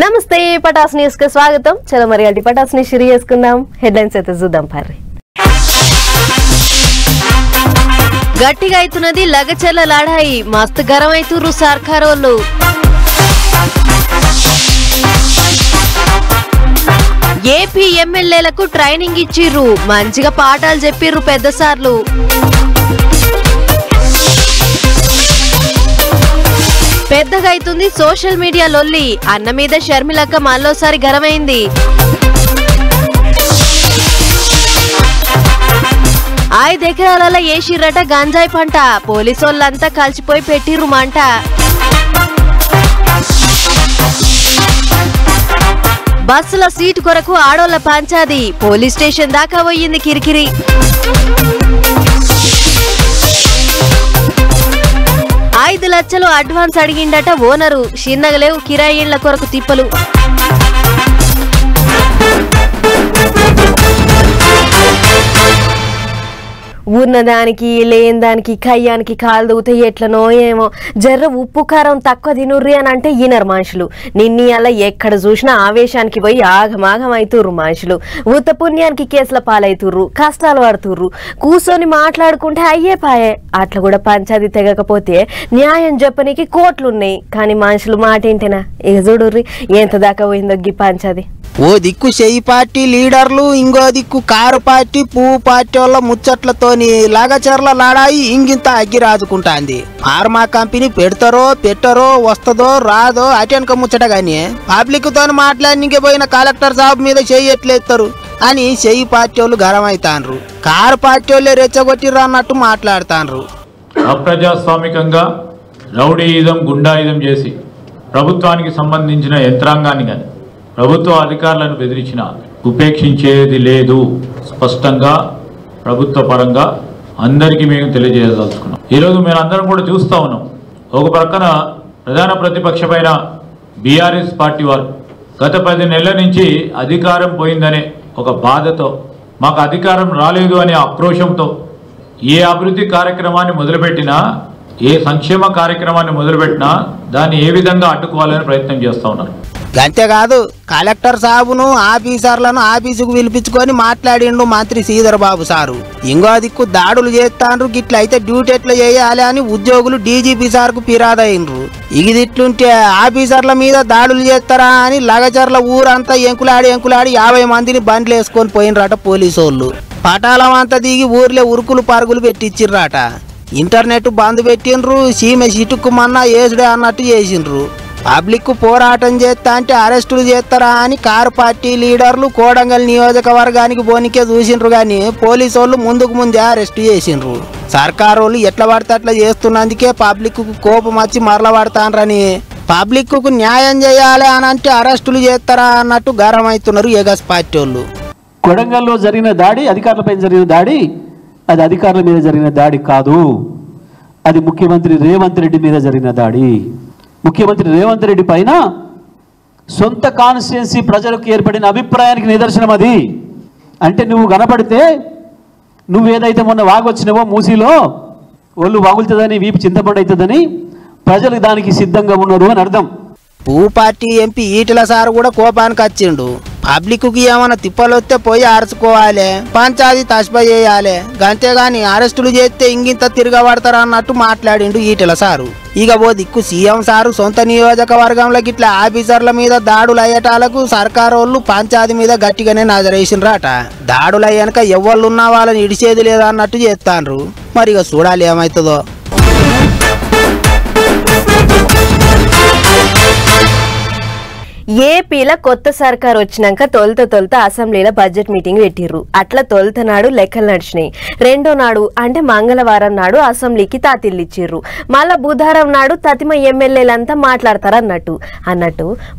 నమస్తే పటాస్ న్యూస్ కి స్వాగతం. చలో మరి అల్టి పటాస్ ని షురు చేసుకుందాం. హెడ్లైన్స్ అయితే చూద్దాం పారి. గట్టిగా అవుతున్నది లగచర్ల లడాయి, మస్తు గరం అవుతుర్రు సర్కారోళ్ళు. ఏపీ ఎమ్మెల్యేలకు ట్రైనింగ్ ఇచ్చిర్రు, మంచిగా పాఠాలు చెప్పిర్రు పెద్ద సార్లు. పెద్దగా అవుతుంది సోషల్ మీడియా లొల్లి, అన్న మీద షర్మిలక్క మళ్ళోసారి గరమైంది. 5 ఎకరాలలో ఏసిర్రట గంజాయి పంట, పోలీసోళ్ళంతా కలిసిపోయి పెట్టిర్రు మంట. బస్సుల సీటు కొరకు ఆడోళ్ల పంచాది, పోలీస్ స్టేషన్ దాకా పోయింది కిరికిరి. 5 లక్షలు అడ్వాన్స్ అడిగిండట ఓనరు, చిన్నగలేవు కిరాయి ఇండ్ల కొరకు తిప్పలు. ఉన్నదానికి లేని దానికి కయ్యానికి కాలు దూతే ఎట్లనో ఏమో. జర్ర ఉప్పు కారం తక్కువ తినుర్రి అని అంటే ఈనరు మనుషులు. నిన్ని అలా ఎక్కడ చూసినా ఆవేశానికి పోయి ఆగమాగం అవుతుర్రు మనుషులు. ఉత్త పుణ్యానికి కేసుల పాలవుతుర్రు, కష్టాలు పడుతుర్రు. కూర్చొని మాట్లాడుకుంటే అయ్యే పాయే. అట్లా కూడా పంచాది తెగకపోతే న్యాయం చెప్పనీకి కోట్లున్నాయి, కానీ మనుషులు మాట ఏంటేనా? ఇక చూడుర్రి ఎంత దాకా పోయిందో గీ పంచాది. ఓ దిక్కు చెయ్యి పార్టీ లీడర్లు, ఇంకో దిక్కు కారు పార్టీ పువ్వు పార్టీ వాళ్ళ ముచ్చట్లతోని లగచర్ల లాడాయి ఇంగింత అగ్గి రాజుకుంటాంది. ఫార్మా కంపెనీ పెడతారో పెట్టరో, వస్తుందో రాదో అటెనక ముచ్చట గాని పబ్లిక్ తోని మాట్లాడి పోయిన కలెక్టర్ సాబ్ మీద చెయ్యట్లేస్తారు అని చెయ్యి పార్టీ వాళ్ళు గరమైతాన్రు. కారు పార్టీ వాళ్ళే రెచ్చగొట్టిర్రు అన్నట్టు మాట్లాడుతాన్రు. అప్రజాస్వామికంగా రౌడీయిజం గుండాయిజం చేసి ప్రభుత్వానికి సంబంధించిన యంత్రాంగాన్ని కానీ ప్రభుత్వ అధికారులను బెదిరించిన ఉపేక్షించేది లేదు. స్పష్టంగా ప్రభుత్వ పరంగా అందరికీ మేము తెలియజేయదలుచుకున్నాం. ఈరోజు మేము అందరం కూడా చూస్తూ ఉన్నాం. ఒక ప్రక్కన ప్రధాన ప్రతిపక్షమైన బీఆర్ఎస్ పార్టీ వారు గత 10 నెలల నుంచి అధికారం పోయిందనే ఒక బాధతో, మాకు అధికారం రాలేదు అనే ఆక్రోశంతో ఏ అభివృద్ధి కార్యక్రమాన్ని మొదలుపెట్టినా, ఏ సంక్షేమ కార్యక్రమాన్ని మొదలుపెట్టినా దాన్ని ఏ విధంగా అడ్డుకోవాలని ప్రయత్నం చేస్తూ ఉన్నారు. అంతేకాదు కలెక్టర్ సాబును ఆఫీసర్లను ఆఫీసుకు పిలిపించుకొని మాట్లాడిండు మంత్రి శ్రీధర్ బాబు సారు. ఇంకో దిక్కు దాడులు చేస్తాండ్రు, గిట్ల అయితే డ్యూటీ ఎట్లా చేయాలి అని ఉద్యోగులు డీజీపీ సార్కు ఫిర్యాదైండ్రు. ఇగిదిట్లుంటే ఆఫీసర్ల మీద దాడులు చేస్తారా అని లగచర్ల ఊరంతా ఎంకులాడి 50 మందిని బండ్లు వేసుకొని పోయినరాట పోలీసోళ్ళు. పటాలం అంతా దిగి ఊర్లే ఉరుకులు పరుగులు పెట్టించిర్రాట. ఇంటర్నెట్ బంద్ పెట్టిండ్రు, సీమె సిటుక్కుమన్నా ఏసుడే అన్నట్టు చేసిండ్రు. పబ్లిక్ పోరాటం చేస్తా అంటే అరెస్టులు చేస్తారా అని కారు పార్టీ లీడర్లు కోడంగల్ నియోజకవర్గానికి పోనికే చూసిండ్రు, కానీ పోలీసు వాళ్ళు ముందే అరెస్టు చేసిండ్రు. సర్కారు వాళ్ళు ఎట్లా పడితే అట్లా చేస్తున్నందుకే పబ్లిక్ కోపం వచ్చి మరల పడతాన్రని, పబ్లిక్ కు న్యాయం చేయాలి అని అంటే అరెస్టులు చేస్తారా అన్నట్టు గరం అవుతున్నారు ఎగస్ పార్టీ వాళ్ళు. కొడంగల్లో జరిగిన దాడి అధికారులపై జరిగిన దాడి, అది అధికారుల మీద జరిగిన దాడి కాదు, అది ముఖ్యమంత్రి రేవంత్ రెడ్డి మీద జరిగిన దాడి. ముఖ్యమంత్రి రేవంత్ రెడ్డి పైన సొంత కాన్స్టిట్యున్సీ ప్రజలకు ఏర్పడిన అభిప్రాయానికి నిదర్శనం అది. అంటే నువ్వు కనపడితే, నువ్వేదైతే మొన్న వాగొచ్చినావో మూసీలో ఒళ్ళు వాగులుతుందని, వీపు చింతపండు అవుతుందని ప్రజలు దానికి సిద్ధంగా ఉన్నారు అని అర్థం. పువ్వు పార్టీ ఎంపీ ఈటల సార్ కూడా కోపానికి వచ్చిండు. పబ్లిక్ కి ఏమైనా తిప్పలొస్తే పోయి అరుచుకోవాలి, పంచాది తస్ప చేయాలి, అంతేగాని అరెస్టులు చేస్తే ఇంగింత తిరగబడతారు అన్నట్టు మాట్లాడిండు ఈటల సారు. ఇక ఓ దిక్కు సీఎం సారు సొంత నియోజకవర్గంలో గిట్లా ఆఫీసర్ల మీద దాడులు అయ్యేటాలకు సర్కారు వాళ్ళు పంచాది మీద గట్టిగానే నజరేసిండ్రాట. దాడులు అయ్యాక ఎవళ్ళున్నా వాళ్ళని ఇడిచేది లేదా అన్నట్టు చేస్తాండ్రు. మరి ఇక చూడాలి ఏమవుతుందో. ఏపీలో కొత్త సర్కార్ వచ్చినాక తొలుత అసెంబ్లీలో బడ్జెట్ మీటింగ్ పెట్టిర్రు. అట్లా తొలుత నాడు లెక్కలు నడిచినాయి. రెండో నాడు అంటే మంగళవారం నాడు అసెంబ్లీకి తాతిల్లిచ్చిర్రు. మళ్ళా బుధవారం నాడు తతిమ ఎమ్మెల్యేలంతా మాట్లాడతారన్నట్టు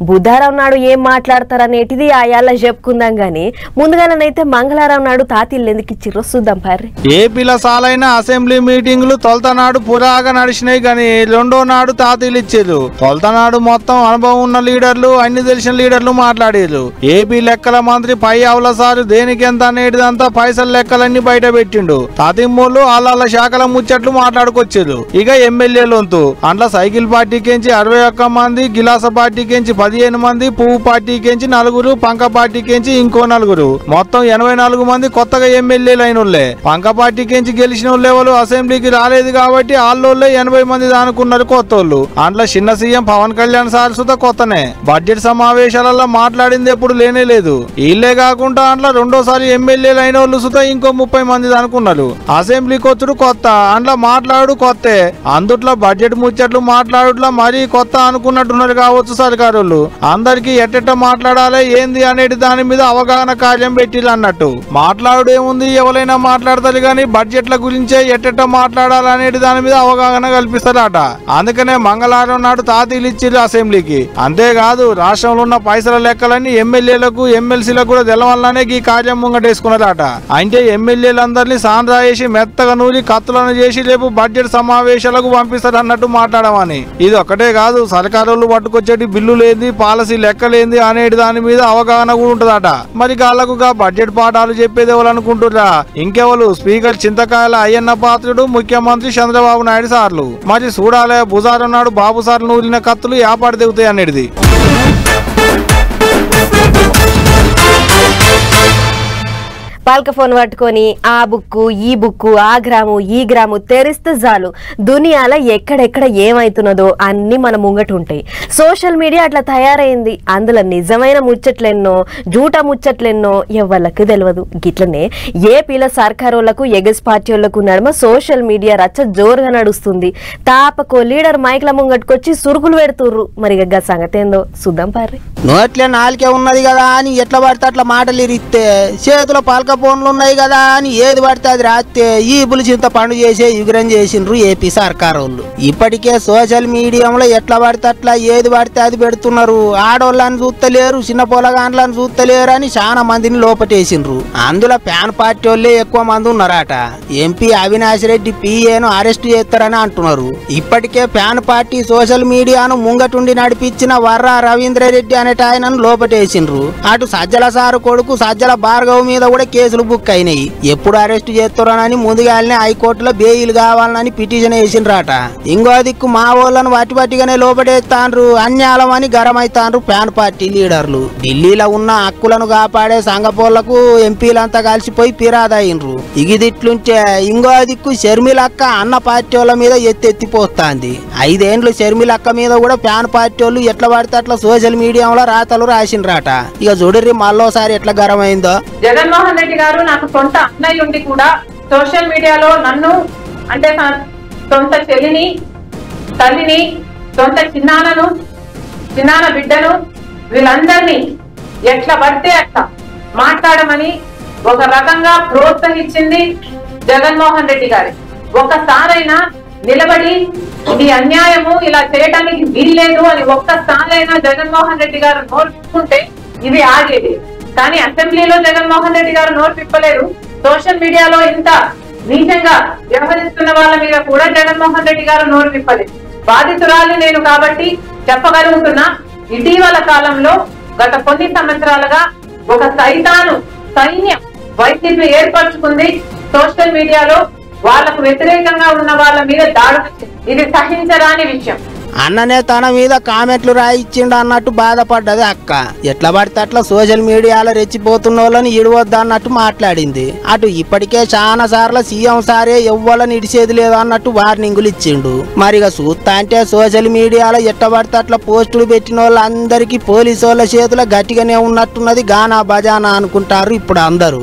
బుధవారం నాడు ఏం మాట్లాడతారనేటిది ఆయాల చెప్పుకుందాం గానీ, ముందుగానైతే మంగళవారం నాడు తాతిల్లు ఎందుకు ఇచ్చిర్రో చూద్దాం పారి. ఏపీలో సాలైన అసెంబ్లీ మీటింగులు తొలుత నాడు పురాగా నడిచినాయి, కానీ రెండో నాడు తాతిల్లు ఇచ్చిర్రు. తొలుత నాడు మొత్తం అనుభవం ఉన్న లీడర్లు అన్ని తెలిసిన లీడర్లు మాట్లాడారు. ఏపీ లెక్కల మంత్రి పై అవుల సారు దేనికి ఎంత అనేటిదంతా పైసల లెక్కలన్నీ బయట పెట్టిండు. తాతిమ్మోళ్ళు వాళ్ళ శాఖల ముచ్చట్లు మాట్లాడుకొచ్చారు. ఇక ఎమ్మెల్యేలొంతు అండ్ల సైకిల్ పార్టీకించి 61 మంది, గిలాస పార్టీకించి 15 మంది, పువ్వు పార్టీకించి 4, పంక పార్టీకించి ఇంకో 4, మొత్తం 84 మంది కొత్తగా ఎమ్మెల్యేలు అయినోళ్లే. పంక పార్టీకించి గెలిచిన వాళ్ళు అసెంబ్లీకి రాలేదు కాబట్టి వాళ్ళోళ్ళే 80 మంది దానుకున్నారు కొత్తోళ్ళు. అండ్ల చిన్న సీఎం పవన్ కళ్యాణ్ సార్ సుత కొత్తనే. బడ్జెట్ సమావేశాలలో మాట్లాడింది ఎప్పుడు లేనే లేదు. వీళ్లే కాకుండా అండ్ల రెండోసారి ఎమ్మెల్యేలు అయిన వాళ్ళు సుత ఇంకో 30 మంది అనుకున్నారు. అసెంబ్లీకి వచ్చుడు కొత్త, అండ్ల మాట్లాడు కొత్తే. అందుట్లో బడ్జెట్ ముచ్చట్లు మాట్లాడుట్లా మరీ కొత్త అనుకున్నట్టున్నారు కావచ్చు సర్కారోళ్ళు. అందరికి ఎట్టెట్ట మాట్లాడాలి ఏంది అనేది దాని మీద అవగాహన కార్యం పెట్టిల్లు అన్నట్టు. మాట్లాడుడేముంది, ఎవరైనా మాట్లాడతారు కానీ బడ్జెట్ల గురించే ఎట్టెట్ట మాట్లాడాలనేది దాని మీద అవగాహన కల్పిస్తారట. అందుకనే మంగళవారం నాడు తాతీలు ఇచ్చిర్రు అసెంబ్లీకి. అంతేకాదు రాష్ట్రంలో ఉన్న పైసల లెక్కలన్నీ ఎమ్మెల్యేలకు ఎమ్మెల్సీలకు కూడా తెలవాలనే ఈ కార్యం ముంగటేసుకున్నారట. అంటే ఎమ్మెల్యేలందరినీ సాంద్రా చేసి మెత్తగా నూరి కత్తులను చేసి రేపు బడ్జెట్ సమావేశాలకు పంపిస్తారు అన్నట్టు మాట్లాడమని. ఇది ఒక్కటే కాదు, సర్కారోళ్ళు పట్టుకొచ్చేటి బిల్లులు ఏంది, పాలసీ లెక్కలేంది అనేది దాని మీద అవగాహన కూడా ఉంటదట. మరి గాళ్లకు బడ్జెట్ పాఠాలు చెప్పేది ఎవరనుకుంటుర్రా? ఇంకెవరు? స్పీకర్ చింతకాయల అయ్యన్న పాత్రుడు, ముఖ్యమంత్రి చంద్రబాబు నాయుడు సార్లు. మరి చూడాలే బుజారం నాడు బాబు సార్లు నూరిన కత్తులు ఏపాటి దిగుతాయి అనేది. పాల్క ఫోన్ పట్టుకొని ఆ బుక్కు ఈ బుక్కు ఆ గ్రాము ఈ గ్రాము తెరిస్తే చాలు దునియాల ఎక్కడెక్కడ ఏమైతున్నదో అన్ని మన ముంగట ఉంటాయి. సోషల్ మీడియా అట్లా తయారైంది. అందులో నిజమైన ముచ్చట్లెన్నో జూట ముచ్చట్లెన్నో ఎవ్వళ్ళకి తెలియదు. గిట్లనే ఏపీల సర్కారోళ్లకు ఎగస్ పార్టీలకు నడుమ సోషల్ మీడియా రచ్చ జోరుగా నడుస్తుంది. తాపకో లీడర్ మైక్ల ముంగట్టుకొచ్చి సురుగులు పెడుతుర్రు. మరి గగ్గ సంగతి ఏందో చూద్దాం పార్రి. నోట్లే నాలుకే ఉన్నది కదా అని ఎట్లా పడితే అట్లా మాటలు ఇరిస్తే, చేతుల పాలక ఫోన్లు ఉన్నాయి కదా అని ఏది పడితే అది రాస్తే ఈ పులిచింత పండు చేసే యుగరం చేసిండ్రు ఏపీ సర్కార్ వాళ్ళు. ఇప్పటికే సోషల్ మీడియాలో ఎట్లా పడితే అట్లా ఏది పడితే అది పెడుతున్నారు. ఆడోళ్ళని చూస్తలేరు, చిన్న పొలగాండ్లను చూస్తలేరు అని చాలా మందిని లోపటేసిండ్రు. అందులో ప్యాన్ పార్టీ వాళ్ళే ఎక్కువ మంది ఉన్నారట. ఎంపీ అవినాష్ రెడ్డి పిఏను అరెస్ట్ చేస్తారని అంటున్నారు. ఇప్పటికే ప్యాన్ పార్టీ సోషల్ మీడియాను ముంగటుండి నడిపించిన వర్రా రవీంద్రరెడ్డి అనేట ఆయనను లోపటేసిండ్రు. అటు సజ్జల సారు కొడుకు సజ్జల భార్గవ్ మీద కూడా కేసులు బుక్ అయినాయి. ఎప్పుడు అరెస్ట్ చేస్తారని ముందుగానే హైకోర్టులో బెయిల్ కావాలని పిటిషన్ వేసిండ్రట. ఇంకో దిక్కు మా వాళ్ళను వట్టిగానే లోపడేస్తాండ్రు. అన్యాయం అని గరమైతాండ్రు ప్యాన్ పార్టీ లీడర్లు. ఢిల్లీలో ఉన్న హక్కులను కాపాడే సంఘపోళ్లకు ఎంపీలంతా కలిసిపోయి ఫిరాదయ్యిండ్రు. ఇగిదిట్లుంటే ఇంకో దిక్కు షర్మిలక్క అన్న పార్టీ వాళ్ళ మీద ఎత్తెత్తిపోస్తాంది. 5 ఏండ్లు షర్మిలక్క మీద కూడా ప్యాన్ పార్టీ వాళ్ళు ఎట్లా పడితే అట్లా సోషల్ మీడియాలో రాతలు రాసిండ్రట. ఇక చూడర్రి మళ్ళోసారి ఎట్లా గరమైందో. జగన్మోహన్ రెడ్డి గారు నాకు సొంత అన్నయ్య ఉండి కూడా సోషల్ మీడియాలో నన్ను అంటే సొంత చెల్లిని, తల్లిని, సొంత చిన్నాన బిడ్డను వీళ్ళందరినీ ఎట్లా పడితే అట్లా మాట్లాడమని ఒక రకంగా ప్రోత్సహించింది జగన్మోహన్ రెడ్డి గారి. ఒకసారైనా నిలబడి ఇది అన్యాయము, ఇలా చేయడానికి వీల్లేదు అని ఒక్కసారైనా జగన్మోహన్ రెడ్డి గారు నోర్చుకుంటే ఇది ఆగేది. కానీ అసెంబ్లీలో జగన్మోహన్ రెడ్డి గారు నోరు తిప్పలేరు. సోషల్ మీడియాలో ఇంత నీచంగా వ్యవహరిస్తున్న వాళ్ళ మీద కూడా జగన్మోహన్ రెడ్డి గారు నోరు తిప్పలేదు. బాధితురాలు నేను కాబట్టి చెప్పగలుగుతున్నా, ఇటీవల కాలంలో గత కొన్ని సంవత్సరాలుగా ఒక సైన్యం వైసీపీ ఏర్పరచుకుంది. సోషల్ మీడియాలో వాళ్లకు వ్యతిరేకంగా ఉన్న వాళ్ళ మీద దాడులు. ఇది సహించరాని విషయం. అన్ననే తన మీద కామెంట్లు రాయిచ్చిండు అన్నట్టు బాధపడ్డది అక్క. ఎట్లా పడితే అట్లా సోషల్ మీడియాలో రెచ్చిపోతున్న వాళ్ళని ఇడవద్దు అన్నట్టు మాట్లాడింది. అటు ఇప్పటికే చాలా సార్లు సీఎం సారే ఎవ్వలని ఇడిచేది లేదు అన్నట్టు వార్నింగులు ఇచ్చిండు. మరిగా చూస్తా అంటే సోషల్ మీడియాలో ఎట్లా పడితే అట్లా పోస్టులు పెట్టిన వాళ్ళందరికీ పోలీసు వాళ్ళ చేతిలో గట్టిగానే ఉన్నట్టున్నది. గానా బజానా అనుకుంటారు ఇప్పుడు అందరూ.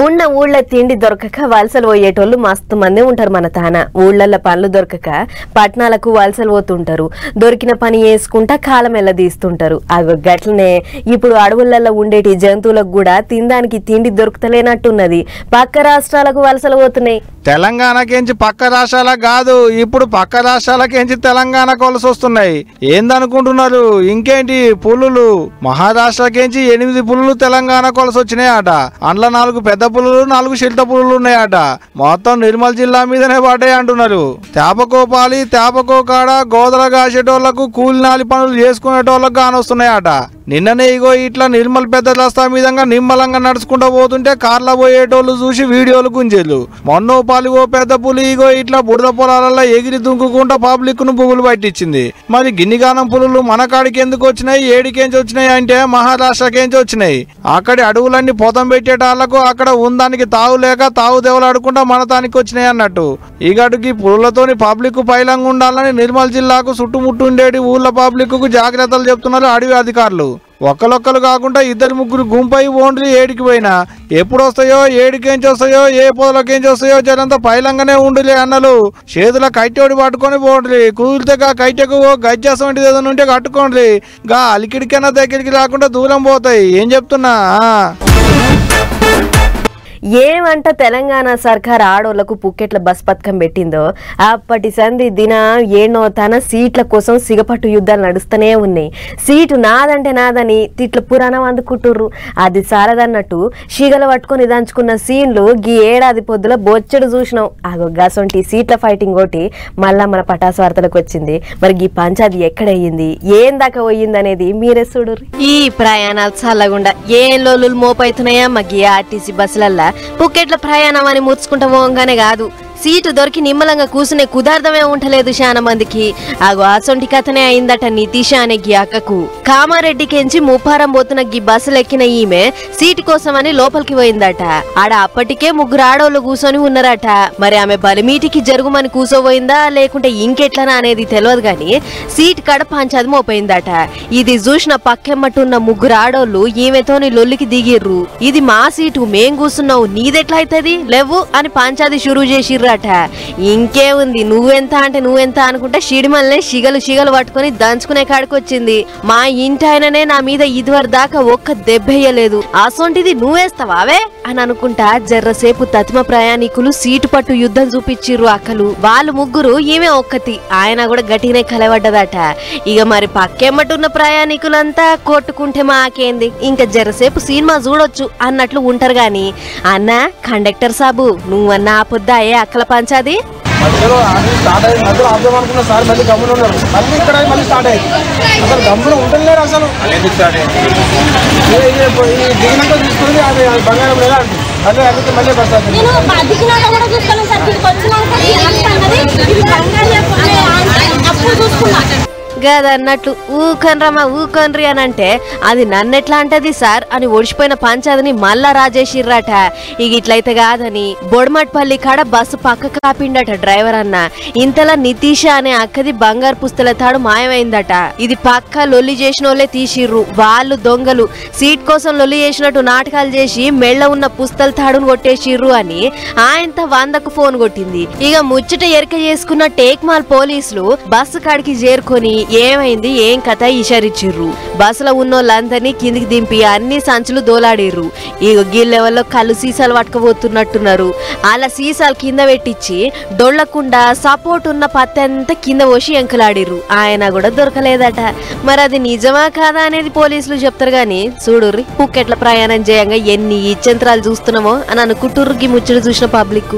ఉన్న ఊళ్ళ తిండి దొరకక వలసలు పోయేటోళ్ళు మస్తు మంది ఉంటారు మన తాన. ఊళ్ళల్లో పనులు దొరకక పట్టణాలకు వలసలు పోతుంటారు. దొరికిన పని చేసుకుంటా కాలం ఎల్లదీస్తుంటారు. అవి గట్లనే ఇప్పుడు అడవులలో ఉండేటి జంతువులకు కూడా తినడానికి తిండి దొరుకుతలేనట్టున్నది. పక్క రాష్ట్రాలకు వలసలు పోతున్నాయి. తెలంగాణకేంచి పక్క రాష్ట్రాలకు కాదు, ఇప్పుడు పక్క రాష్ట్రాలకేంచి తెలంగాణకు వలస వస్తున్నాయి. ఏందనుకుంటున్నారు? ఇంకేంటి పులులు. మహారాష్ట్రకేంచి 8 పులులు తెలంగాణకు వలస వచ్చినాయి అట. అండ్ల 4 పెద్ద పులులు 4 చిల్ట పులులు ఉన్నాయట. మొత్తం నిర్మల్ జిల్లా మీదనే పడ్డాయి అంటున్నారు. తేపకోపాలి తేపకోకాడ గోదల కాసేటోళ్లకు కూలినాలి పనులు చేసుకునేటోళ్లకు కానొస్తున్నాయట. నిన్ననే ఇగో ఇట్లా నిర్మల్ పెద్ద రస్తా మీదంగా నిమ్మలంగా నడుచుకుంటూ పోతుంటే కార్ల పోయేటోళ్ళు చూసి వీడియోలు గుంజేళ్ళు. మొన్నోపాలి ఓ పెద్ద పులి ఇగో ఇట్లా బుడద పొలాలలో ఎగిరి దుంకుకుంటా పబ్లిక్ ను పువ్వులు పట్టించింది. మరి గిన్నిగానం పులులు మన కాడికి ఎందుకు వచ్చినాయి, ఏడికేంచి వచ్చినాయి అంటే మహారాష్ట్రకేంచి వచ్చినాయి. అక్కడి అడవులన్నీ పొతం పెట్టేటాళ్లకు అక్కడ ఉందానికి తావు లేక తావు దేవులాడుకుంటా మన తానికి వచ్చినాయి అన్నట్టు. ఈ గడుకి పులులతోని పబ్లిక్ పైలంగా ఉండాలని నిర్మల్ జిల్లాకు చుట్టుముట్టుండేటి ఊళ్ళ పబ్లిక్ కు జాగ్రత్తలు చెప్తున్నారు అడవి అధికారులు. ఒక్కలొక్కలు కాకుండా 2-3 గుంపై ఓన్లీ ఏడికి పోయినా ఎప్పుడు వస్తాయో ఏడికేంచి వస్తాయో ఏ పొదలకేంచి వస్తాయో జనంతా పైలంగానే ఉండిలే అన్నలు. చేతుల కట్టెోడి పట్టుకొని పోండి, కూలితే కట్టెకు గజ్జాసం ఏదైనా ఉంటే కట్టుకోండి. గా అలికిడికైనా దగ్గరికి రాకుండా దూరం పోతాయి. ఏం చెప్తున్నా ఏమంట తెలంగాణ సర్కార్ ఆడోళ్లకు పుక్కెట్ల బస్ పథకం పెట్టిందో అప్పటి సంధి దిన ఏనో తన సీట్ల కోసం సిగపట్టు యుద్ధాలు నడుస్తూనే ఉన్నాయి. సీటు నాదంటే నాదని తిట్ల పురాణం అందుకుంటుర్రు. అది సారదన్నట్టు షిగలు పట్టుకొని దంచుకున్న సీన్లు గీ ఏడాది పొద్దుల బొచ్చడు చూసినాం. గసొంటి సీట్ల ఫైటింగ్ ఒకటి మళ్ళా మన పటాస్ వార్తలకు వచ్చింది. మరి గీ పంచాది ఎక్కడయ్యింది, ఏం దాకా పోయింది అనేది మీరే చూడుర్రి. ఈ ప్రయాణాలు చల్లగుండా ఏం లోలు మోపైతున్నాయా గీ ఆర్టీసీ బస్సులల్లా పుక్కెట్ల ప్రయాణం అని ముచ్చుకుంటా పోగానే కాదు, సీటు దొరికి నిమ్మలంగా కూసునే కుదార్థమే ఉంటలేదు చాలా మందికి. అసొంటి కథనే అయిందట నితీష అనే గీ అక్కకు. కామారెడ్డికెంచి ముప్పారం పోతున్న గీ బస్సులు ఎక్కిన ఈమె సీటు కోసమని లోపలికి పోయిందట. ఆడ అప్పటికే 3 ఆడోళ్లు కూసొని ఉన్నారట. మరి ఆమె బలిమీటికి జరుగుమని కూసోపోయిందా లేకుంటే ఇంకెట్లనా అనేది తెలియదు గాని సీటు కాడ పంచాది మోపోయిందట. ఇది చూసిన పక్కెమ్మటున్న 3 ఆడోళ్లు ఈమెతోని లొల్లికి దిగిర్రు. ఇది మా సీటు, మేం కూసున్నావు, నీదెట్లా అవుతుంది లేవు అని పంచాది షురూ చేసిర్రు. ఇంకే ఉంది, నువ్వెంత అంటే నువ్వెంత అనుకుంటా షిడిమల్నే షిగలు పట్టుకుని దంచుకునే కాడికొచ్చింది. మా ఇంటి ఆయననే నా మీద ఇదివరకు దాకా ఒక్క దెబ్బేయలేదు, అసొంటిది నువ్వేస్తావావే అని అనుకుంటా జర్రసేపు తతిమ ప్రయాణికులు సీటు పట్టు యుద్ధం చూపించిర్రు అక్కలు. వాళ్ళు 3, ఈమె ఒక్కతి. ఆయన కూడా గట్టినే కలవడ్డదట. ఇక మరి పక్కెమ్మటున్న ప్రయాణికులంతా కొట్టుకుంటే మాకేంది, ఇంకా జర్రసేపు సినిమా చూడొచ్చు అన్నట్లు ఉంటారు గాని అన్న కండక్టర్ సాబు నువ్వన్నా ఆపొద్దాయే అక్కల పంచాది. గదన్నట్లు ఊకన్రమ్మా ఊకన్రి అని అంటే అది నన్నెట్లా అంటది సార్ అని ఒడిచిపోయిన పంచాదిని మళ్ళా రాజేసిర్రాట. ఇక ఇట్లయితే కాదని బొడమట్పల్లి కాడ బస్సు పక్క కాపిండట డ్రైవర్ అన్న. ఇంతలా నితీష అనే అక్కది బంగారు పుస్తల తాడు మాయమైందట. ఇది పక్క లొల్లి చేసినోళ్లే తీసిర్రు. వాళ్ళు దొంగలు సీట్ కోసం లొల్లి చేసినట్టు నాటకాలు చేసి మెళ్ళ ఉన్న పుస్తల తాడును కొట్టేసిర్రు అని ఆయనతో 100కు ఫోన్ కొట్టింది. ఇక ముచ్చట ఎరక చేసుకున్న టేక్మాల్ పోలీసులు బస్సు కాడికి చేరుకొని ఏమైంది ఏం కథ ఇషారిచ్చిర్రు. బస్సులో ఉన్నోళ్ళందరినీ కిందికి దింపి అన్ని సంచులు దోలాడిర్రు. ఇక గీ లెవెల్లో కళ్ళు సీసాలు పట్టుకుపోతున్నట్టున్నారు. అలా సీసాలు కింద పెట్టించి డొళ్లకుండా సపోర్ట్ ఉన్న పత్తంతా కింద పోసి ఎంకలాడిర్రు. ఆయన కూడా దొరకలేదట. మరి అది నిజమా కాదా అనేది పోలీసులు చెప్తారు గాని చూడుర్రి పుక్కెట్ల ప్రయాణం చేయంగా ఎన్ని ఇచ్చంత్రాలు చూస్తున్నామో అని అనుకుంటుర్రు గీ ముచ్చట చూసిన పబ్లిక్.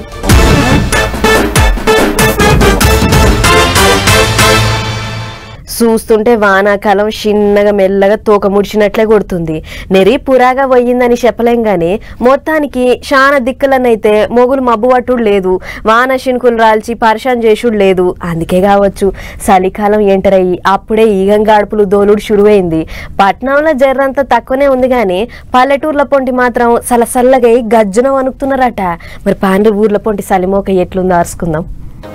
చూస్తుంటే వానాకాలం చిన్నగా మెల్లగా తోక ముడిచినట్లే కొడుతుంది. నెరి పురాగా పోయిందని చెప్పలేం గాని మొత్తానికి చాలా దిక్కులనైతే మొగులు మబ్బు పట్టుడు లేదు, వాన శినుకులు రాల్చి పరిశాన్ చేసుడు లేదు. అందుకే కావచ్చు చలికాలం ఎంటర్ అయ్యి అప్పుడే ఈగంగాడుపులు దోలుడు షురువైంది. పట్నంలో జర్రంతా తక్కువనే ఉంది గాని పల్లెటూర్ల పొంటి మాత్రం సలసల్లగా గజ్జున వణుకుతున్నారట. మరి పాండ్రి ఊర్ల పొంటి సలిమోక ఎట్లుందో అరుచుకుందాం.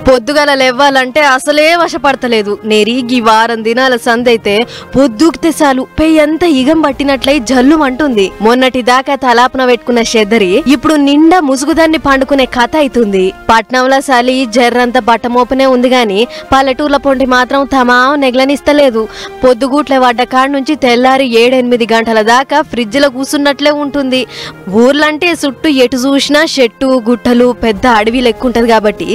పొద్దుగల లేవ్వాలంటే అసలే వశపడతలేదు. నెరిగి వారం దినాల సందైతే పొద్దుకితే చాలు పెయ్యంతా ఇగం పట్టినట్లయి జల్లు అంటుంది. మొన్నటి దాకా తలాపున పెట్టుకున్న షెద్దరి ఇప్పుడు నిండా ముసుగుదాన్ని పండుకునే కథ అవుతుంది. పట్నంలో సలి జర్రంతా బట్టమోపనే ఉంది గాని పల్లెటూర్ల పొంటి మాత్రం తమా నెగలనిస్తలేదు. పొద్దుగూట్ల పడ్డ కాడ నుంచి తెల్లారి 7-8 గంటల దాకా ఫ్రిడ్జ్ లో కూసున్నట్లే ఉంటుంది. ఊర్లంటే చుట్టూ ఎటు చూసినా చెట్టు గుట్టలు పెద్ద అడవి లెక్కుంటది కాబట్టి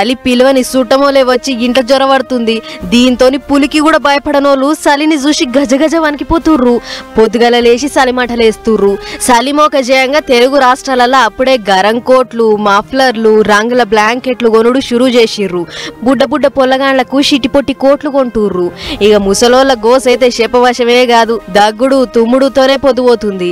చలి పిలువని సుట్టమోలే వచ్చి ఇంట్లో జ్వరపడుతుంది. దీంతోని పులికి కూడా భయపడనోళ్ళు చలిని చూసి గజగజ వణికిపోతుర్రు. పొద్దుగల లేచి చలిమంటలేస్తుర్రు. చలిమోక జయంగా తెలుగు రాష్ట్రాలలో అప్పుడే గరం కోట్లు, మఫ్లర్లు, రంగుల బ్లాంకెట్లు కొనుడు షురూ చేసిర్రు. బుడ్డ బుడ్డ పొల్లగాండ్లకు షిటిపొట్టి కోట్లు కొంటుర్రు. ఇక ముసలోళ్ళ గోసైతే చెప్పవశమే కాదు, దగ్గుడు తుమ్ముడుతోనే పొద్దుపోతుంది.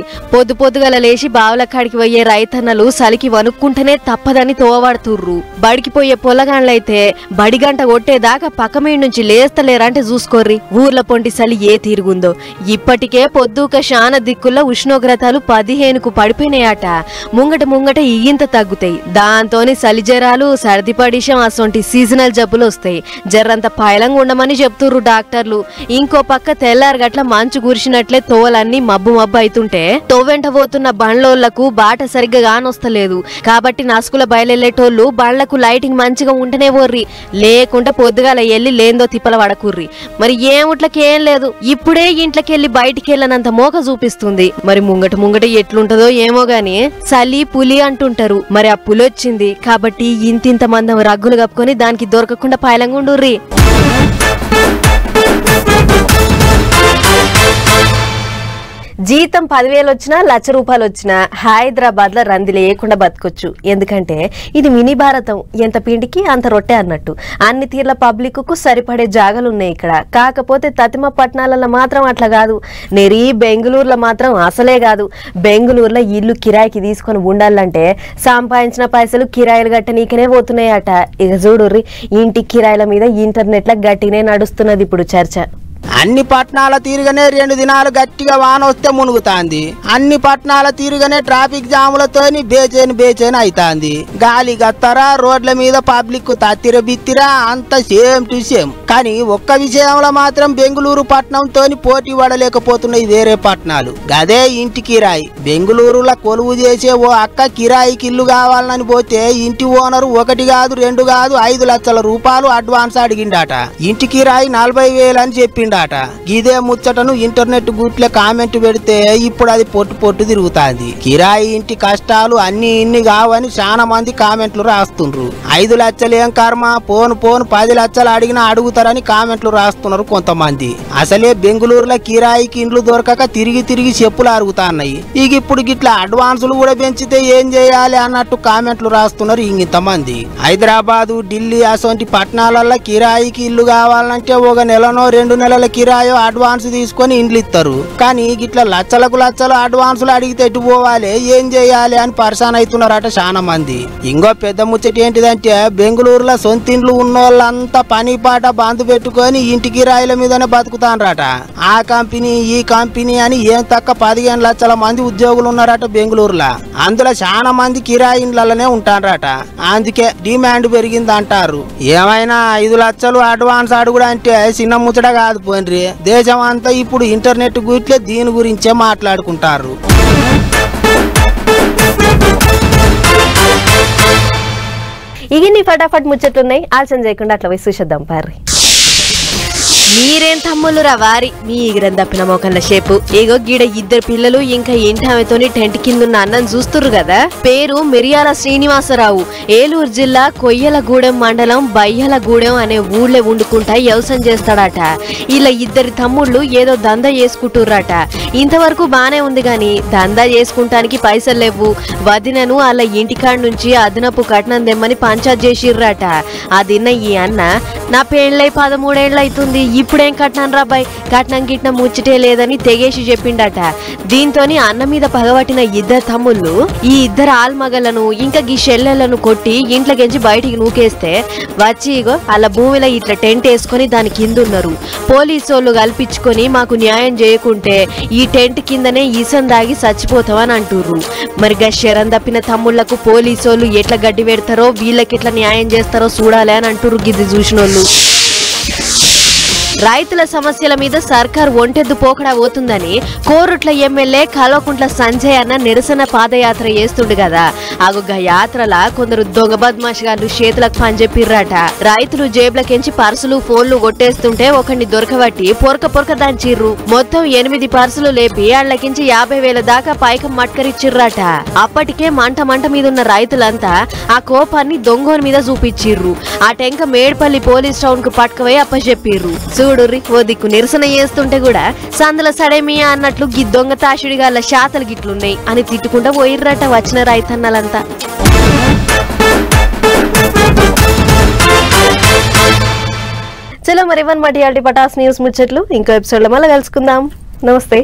పొద్దుగల లేచి బావుల కాడికి పోయే రైతన్నలు చలికి వణుక్కుంటేనే తప్పదని తోవడుతుర్రు. బడికి పోయే పొల్లగాండ్లైతే బడిగంట కొట్టేదాకా పక్కమీ నుంచి లేస్తలేరంటే చూసుకోర్రి ఊర్ల పొంటి చలి ఏ తీరుగుందో. ఇప్పటికే పొద్దుక శాన దిక్కుల్లో ఉష్ణోగ్రతలు 15కు పడిపోయినాయట. ముంగట ఇగింత తగ్గుతాయి. దాంతోని చలి జ్వరాలు, సర్ది పడిషం అసొంటి సీజనల్ జబ్బులు వస్తాయి. జర్రంత పైలంగా ఉండమని చెప్తుర్రు డాక్టర్లు. ఇంకో పక్క తెల్లారు గట్ల మంచు కురిసినట్లే తోవలన్నీ మబ్బు అవుతుంటే తోవెంట పోతున్న బండ్లోళ్లకు బాట సరిగ్గా కానొస్తలేదు. కాబట్టి నసుకుల బయలుటోళ్లు బండ్లకు లైటింగ్ మంచిగా ఉంటేనే పోర్రి, లేకుంటే పొద్దుగాల ఎల్లి లేందో తిప్పల పడకుర్రి. మరి ఏముట్లకేం లేదు, ఇప్పుడే ఇంట్లోకెళ్ళి బయటికెళ్ళనంత మోక చూపిస్తుంది. మరి ముంగట ఎట్లుంటదో ఏమో గాని చలి పులి అంటుంటారు. మరి ఆ పులి వచ్చింది కాబట్టి ఇంతింత మందం రగ్గులు కప్పుకొని దానికి దొరకకుండా పాయలంగుండుర్రి. జీతం 10,000 వచ్చినా, ₹1,00,000 వచ్చినా హైదరాబాద్ లో రంది లేకుండా బతకొచ్చు. ఎందుకంటే ఇది మినీ భారతం, ఎంత పిండికి అంత రొట్టె అన్నట్టు. అన్ని తీర్ల పబ్లిక్ కు సరిపడే జాగాలున్నాయి ఇక్కడ. కాకపోతే తతిమ పట్టణాలలో మాత్రం అట్లా కాదు. నెరీ బెంగళూరులో మాత్రం అసలే కాదు. బెంగళూరులో ఇల్లు కిరాయికి తీసుకొని ఉండాలంటే సంపాదించిన పైసలు కిరాయిలు గట్టనీకనే పోతున్నాయట. ఇక చూడుర్రి, ఇంటి కిరాయిల మీద ఇంటర్నెట్ ల గట్టినే నడుస్తున్నది ఇప్పుడు చర్చ. అన్ని పట్టణాల తీరుగానే 2 దినాలు గట్టిగా వాన వస్తే మునుగుతాంది. అన్ని పట్టణాల తీరుగానే ట్రాఫిక్ జాములతోని బేచేను అయితాంది. గాలి గత్తరా, రోడ్ల మీద పబ్లిక్ తత్తిర బిత్తిరా అంత సేమ్ టు సేమ్. కానీ ఒక్క విషయంలో మాత్రం బెంగళూరు పట్టణంతోని పోటీ పడలేకపోతున్నాయి వేరే పట్టణాలు. గదే ఇంటి కిరాయి. బెంగళూరులో కొలువు చేసే ఓ అక్క కిరాయికి ఇల్లు కావాలని పోతే ఇంటి ఓనరు 1 కాదు 2 కాదు ₹5 లక్షల అడ్వాన్స్ అడిగిండాట. ఇంటి కిరాయి 40,000 అని చెప్పిండాట. ఇదే ముచ్చటను ఇంటర్నెట్ గ్రూప్లో కామెంట్ పెడితే ఇప్పుడు అది పొట్టు తిరుగుతాంది. కిరాయి ఇంటి కష్టాలు అన్ని ఇన్ని కావని చాలా మంది కామెంట్లు రాస్తుండ్రు. 5 లక్షలు ఏం కర్మ, పోను 10 లక్షలు అడిగినా అడుగుతారని కామెంట్లు రాస్తున్నారు కొంతమంది. అసలే బెంగళూరులో కిరాయికి ఇండ్లు దొరకక తిరిగి చెప్పులు అరుగుతాన్నాయి. ఇక ఇప్పుడు గిట్లా అడ్వాన్సులు కూడా పెంచితే ఏం చేయాలి అన్నట్టు కామెంట్లు రాస్తున్నారు ఇంతమంది. హైదరాబాదు, ఢిల్లీ అసొంటి పట్టణాలలో కిరాయికి ఇల్లు కావాలంటే 1 నెలనో 2 నెలల కిరాయో అడ్వాన్స్ తీసుకొని ఇండ్లు ఇస్తారు. కానీ గిట్లా లక్షలు అడ్వాన్సులు అడిగితే ఎటు పోవాలి, ఏం చేయాలి అని పరిశాన్ అవుతున్నారట చాలా మంది. ఇంకో పెద్ద ముచ్చట ఏంటిదంటే బెంగళూరులో సొంత ఇండ్లు ఉన్నోళ్ళంతా పని పాట బంద్ పెట్టుకొని ఇంటి కిరాయిల మీదనే బతుకుతానరట. ఆ కంపెనీ ఈ కంపెనీ అని ఏం తక్క 15 లక్షల మంది ఉద్యోగులు ఉన్నారట బెంగళూరులో. అందులో చాలా మంది కిరాయి ఇండ్లలోనే ఉంటారట. అందుకే డిమాండ్ పెరిగింది అంటారు. ఏమైనా 5 లక్షలు అడ్వాన్స్ అడుగుడు అంటే చిన్న ముచ్చట కాదు పోన్రి. దేశం అంతా ఇప్పుడు ఇంటర్నెట్ గుట్లే దీని గురించే మాట్లాడుకుంటారు. ఇగిన్ని ఫటాఫట్ ముచ్చట్లున్నాయి, ఆలస్యం చేయకుండా అట్లా పోయి చూసేద్దాం పారి. మీరేం తమ్ముళ్ళురా వారి, మీ ఎగిరం తప్పిన మోకన్న షేపు. ఏగో గీడ 2 పిల్లలు ఇంకా ఇంటి ఆమెతోని టెంట్ కిందున్న అన్నం చూస్తుర్రు కదా. పేరు మిరియాల శ్రీనివాసరావు. ఏలూరు జిల్లా కొయ్యలగూడెం మండలం బయ్యలగూడెం అనే ఊళ్ళో వండుకుంటా వ్యవసాయం చేస్తాడట. ఇలా 2 తమ్ముళ్ళు ఏదో దందా చేసుకుంటుర్రట. ఇంతవరకు బానే ఉంది గాని దందా చేసుకుంటానికి పైసలు లేవు. వదినను అలా ఇంటికాడ నుంచి అదనపు కట్నం దెమ్మని పంచాయత్ చేసిర్రట. అదిన్న ఈ అన్న, నా పెళ్ళై 13 ఏళ్ళు అవుతుంది, ఇప్పుడేం కట్నం రాబాయ్, కట్నం గిట్నం ముచ్చటే లేదని తెగేసి చెప్పిండట. దీంతోని అన్న మీద పగబట్టిన 2 తమ్ముళ్ళు ఈ 2 ఆల్మగలను ఇంకా గీ షెల్లెలను కొట్టి ఇంట్లోకించి బయటికి నూకేస్తే వచ్చి ఇగో అలా భూమిలో ఇట్లా టెంట్ వేసుకొని దాని కింద ఉన్నారు. పోలీసోళ్ళు కల్పించుకొని మాకు న్యాయం చేయకుంటే ఈ టెంట్ కిందనే ఈసం దాగి చచ్చిపోతామని అంటుర్రు. మరి గా శరం తప్పిన తమ్ముళ్లకు పోలీసోళ్ళు ఎట్లా గడ్డి పెడతారో వీళ్ళకి ఎట్లా న్యాయం చేస్తారో చూడాలి అని అంటుర్రు గిది చూసినోళ్ళు. రైతుల సమస్యల మీద సర్కార్ ఒంటెద్దు పోకడా పోతుందని కోరుట్ల ఎమ్మెల్యే కల్వకుంట్ల సంజయ్ అన్న నిరసన పాదయాత్ర చేస్తుండు కదా. ఆగుగా యాత్రల కొందరు దొంగ బద్మాష్ గారు చేతులకు పనిచెప్పిర్రట. రైతులు జేబులకెంచి పర్సులు ఫోన్లు కొట్టేస్తుంటే ఒకరిని దొరకబట్టి పొరక దంచిర్రు. మొత్తం 8 పర్సులు లేపి అళ్లకించి 50,000 దాకా పైకం మట్కరిచ్చిర్రట. అప్పటికే మంట మీదున్న రైతులంతా ఆ కోపాన్ని దొంగోని మీద చూపించిర్రు. ఆ టెంక మేడ్పల్లి పోలీస్ టౌన్ కు పట్టుకుపోయి అప్పచెప్పిర్రు. చూడుర్రి ఓ దిక్కు నిరసన చేస్తుంటే కూడా సందుల సడేమియా అన్నట్లు గి దొంగ తాషుడిగాళ్ళ శాతలు గిట్లున్నాయి అని తిట్టుకుంటా పోయిర్రట వచ్చిన రైతన్నలంతా. చలో మరి ఇవన్నమాట పటాస్ న్యూస్ ముచ్చట్లు. ఇంకో ఎపిసోడ్ లో మళ్ళీ కలుసుకుందాం. నమస్తే.